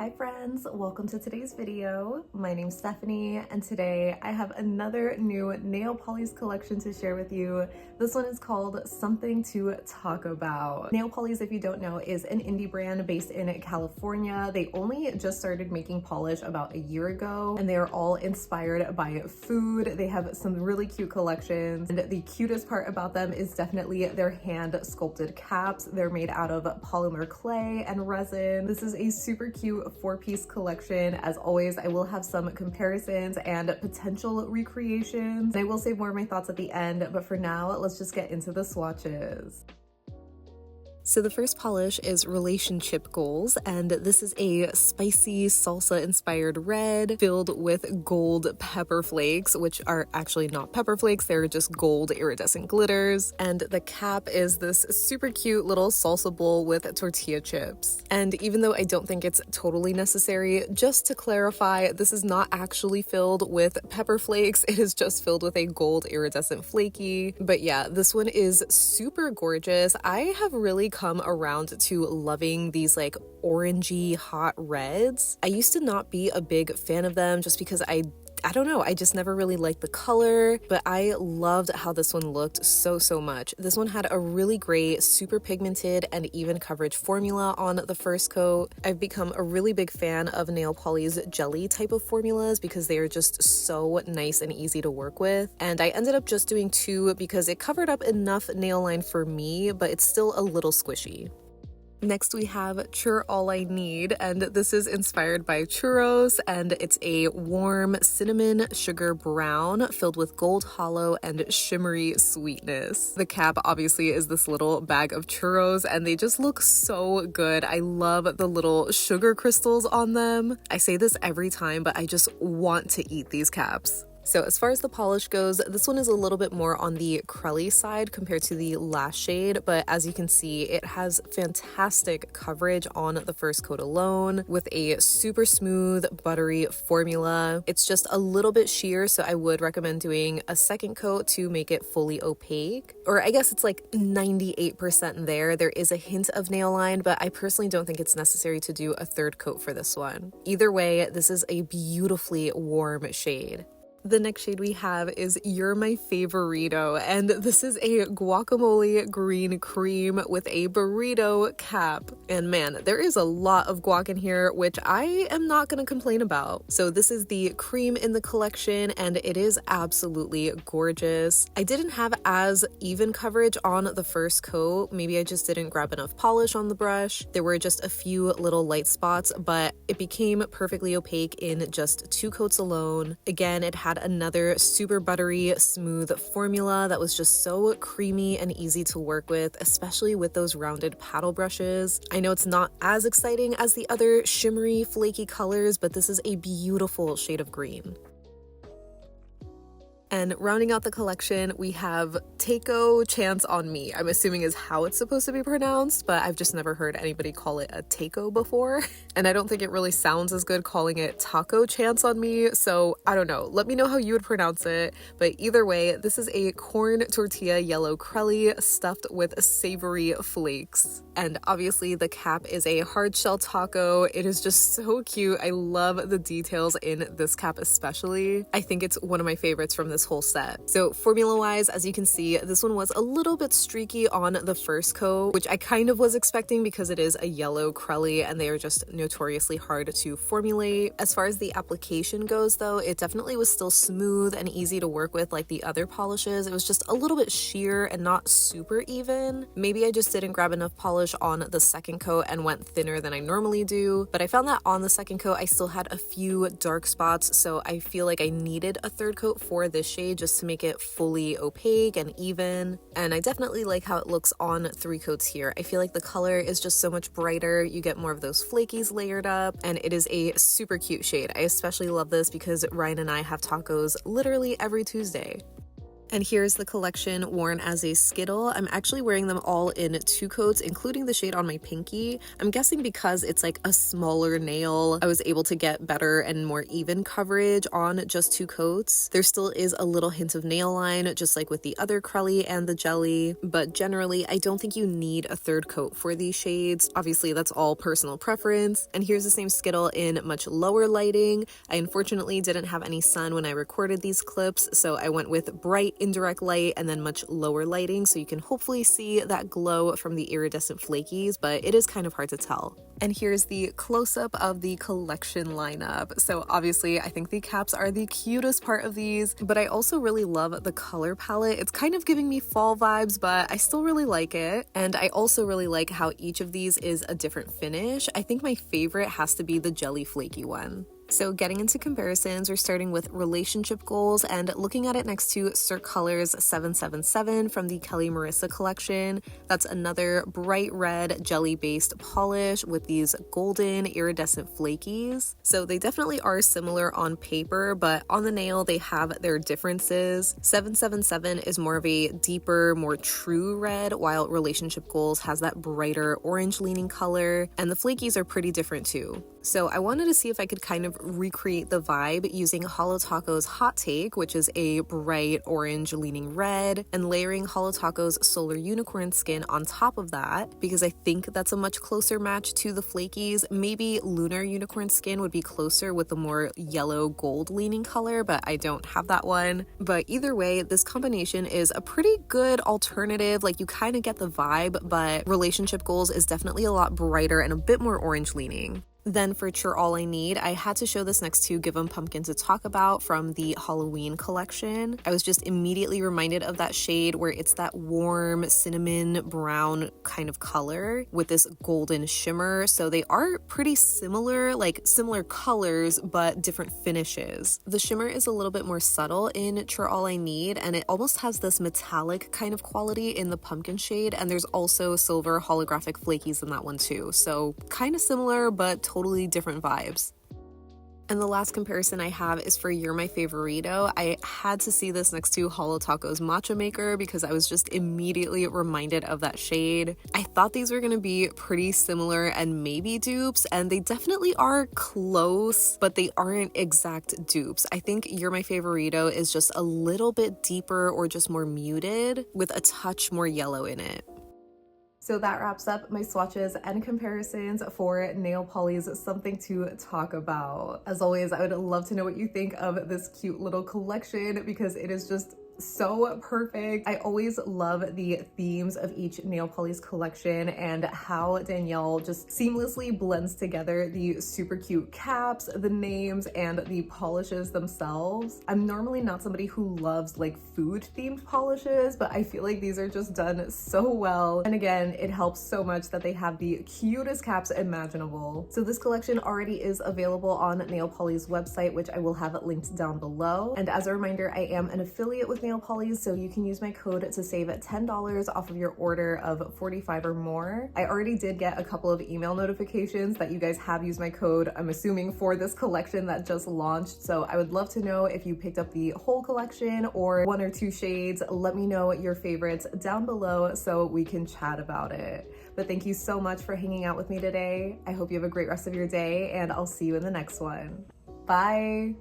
Hi friends, welcome to today's video. My name's Stephanie and today I have another new Nailpollies collection to share with you. This one is called Something to Talk About. Nailpollies, if you don't know, is an indie brand based in California. They only just started making polish about a year ago and they are all inspired by food. They have some really cute collections and the cutest part about them is definitely their hand sculpted caps. They're made out of polymer clay and resin. This is a super cute four-piece collection. As always, I will have some comparisons and potential recreations. I will save more of my thoughts at the end, but for now, let's just get into the swatches. So the first polish is Relationship Goals, and this is a spicy salsa-inspired red filled with gold pepper flakes, which are actually not pepper flakes, they're just gold iridescent glitters. And the cap is this super cute little salsa bowl with tortilla chips. And even though I don't think it's totally necessary, just to clarify, this is not actually filled with pepper flakes, it is just filled with a gold iridescent flaky. But yeah, this one is super gorgeous. I have really come around to loving these like orangey hot reds. I used to not be a big fan of them just because I don't know, I just never really liked the color, but I loved how this one looked so much. This one had a really great, super pigmented and even coverage formula on the first coat. I've become a really big fan of Nailpollies jelly type of formulas because they are just so nice and easy to work with. And I ended up just doing two because it covered up enough nail line for me, but it's still a little squishy. Next we have Churr All I Need, and this is inspired by churros, and it's a warm cinnamon sugar brown filled with gold hollow and shimmery sweetness. The cap obviously is this little bag of churros and they just look so good. I love the little sugar crystals on them. I say this every time, but I just want to eat these caps. So as far as the polish goes, this one is a little bit more on the crelly side compared to the last shade, but as you can see, it has fantastic coverage on the first coat alone with a super smooth, buttery formula. It's just a little bit sheer, so I would recommend doing a second coat to make it fully opaque. Or I guess it's like 98% there. There is a hint of nail line, but I personally don't think it's necessary to do a third coat for this one. Either way, this is a beautifully warm shade. The next shade we have is You're My Fav-urrito, and this is a guacamole green cream with a burrito cap. And man, there is a lot of guac in here, which I am not going to complain about. So this is the cream in the collection, and it is absolutely gorgeous. I didn't have as even coverage on the first coat. Maybe I just didn't grab enough polish on the brush. There were just a few little light spots, but it became perfectly opaque in just two coats alone. Again, it had another super buttery, smooth formula that was just so creamy and easy to work with, especially with those rounded paddle brushes. I know it's not as exciting as the other shimmery, flaky colors, but this is a beautiful shade of green. And rounding out the collection, we have Taco Chance on Me. I'm assuming is how it's supposed to be pronounced, but I've just never heard anybody call it a taco before. And I don't think it really sounds as good calling it Taco Chance on Me, so I don't know. Let me know how you would pronounce it. But either way, this is a corn tortilla yellow crelly stuffed with savory flakes. And obviously the cap is a hard shell taco. It is just so cute. I love the details in this cap especially. I think it's one of my favorites from this whole set. So formula wise, as you can see, this one was a little bit streaky on the first coat, which I kind of was expecting because it is a yellow crelly and they are just notoriously hard to formulate. As far as the application goes though, it definitely was still smooth and easy to work with like the other polishes. It was just a little bit sheer and not super even. Maybe I just didn't grab enough polish on the second coat and went thinner than I normally do, but I found that on the second coat I still had a few dark spots, so I feel like I needed a third coat for this shade just to make it fully opaque and even. And I definitely like how it looks on three coats here. I feel like the color is just so much brighter. You get more of those flakies layered up, and it is a super cute shade. I especially love this because Ryan and I have tacos literally every Tuesday. And here's the collection worn as a skittle. I'm actually wearing them all in 2 coats, including the shade on my pinky. I'm guessing because it's like a smaller nail, I was able to get better and more even coverage on just 2 coats. There still is a little hint of nail line, just like with the other Crelly and the jelly, but generally I don't think you need a 3rd coat for these shades. Obviously that's all personal preference. And here's the same skittle in much lower lighting. I unfortunately didn't have any sun when I recorded these clips, so I went with bright indirect light and then much lower lighting, so you can hopefully see that glow from the iridescent flakies, but it is kind of hard to tell. And here's the close-up of the collection lineup. So obviously I think the caps are the cutest part of these, but I also really love the color palette. It's kind of giving me fall vibes, but I still really like it. And I also really like how each of these is a different finish. I think my favorite has to be the jelly flaky one. So getting into comparisons, we're starting with relationship goals and looking at it next to Cirque Colors 777 from the Kelly Marissa collection. That's another bright red jelly-based polish with these golden iridescent flakies. So they definitely are similar on paper, but on the nail they have their differences. 777 is more of a deeper, more true red, while relationship goals has that brighter orange leaning color, and the flakies are pretty different too. So I wanted to see if I could kind of recreate the vibe using Holo Taco's Hot Take, which is a bright orange leaning red, and layering Holo Taco's Solar Unicorn Skin on top of that, because I think that's a much closer match to the flakies. Maybe Lunar Unicorn Skin would be closer with the more yellow gold leaning color, but I don't have that one. But either way, this combination is a pretty good alternative. Like, you kind of get the vibe, but Relationship Goals is definitely a lot brighter and a bit more orange leaning. Then for Churr All I Need, I had to show this next to Give 'em Pumpkin to Talk About from the Halloween collection. I was just immediately reminded of that shade where it's that warm cinnamon brown kind of color with this golden shimmer. So they are pretty similar, like similar colors, but different finishes. The shimmer is a little bit more subtle in Churr All I Need, and it almost has this metallic kind of quality in the pumpkin shade, and there's also silver holographic flakies in that one too. So kind of similar, but totally different vibes. And the last comparison I have is for You're My Fav-urrito. I had to see this next to Holo Taco's Matcha Maker because I was just immediately reminded of that shade. I thought these were going to be pretty similar and maybe dupes, and they definitely are close, but they aren't exact dupes. I think You're My Fav-urrito is just a little bit deeper or just more muted with a touch more yellow in it. So that wraps up my swatches and comparisons for Nailpollies Something to Talk About. As always, I would love to know what you think of this cute little collection because it is just so perfect. I always love the themes of each Nailpollies collection and how Danielle just seamlessly blends together the super cute caps, the names, and the polishes themselves. I'm normally not somebody who loves like food themed polishes, but I feel like these are just done so well. And again, it helps so much that they have the cutest caps imaginable. So this collection already is available on Nailpollies' website, which I will have it linked down below. And as a reminder, I am an affiliate with Nailpollies, so you can use my code to save $10 off of your order of 45 or more. I already did get a couple of email notifications that you guys have used my code, I'm assuming for this collection that just launched, so I would love to know if you picked up the whole collection or 1 or 2 shades. Let me know your favorites down below so we can chat about it. But thank you so much for hanging out with me today. I hope you have a great rest of your day, and I'll see you in the next one. Bye!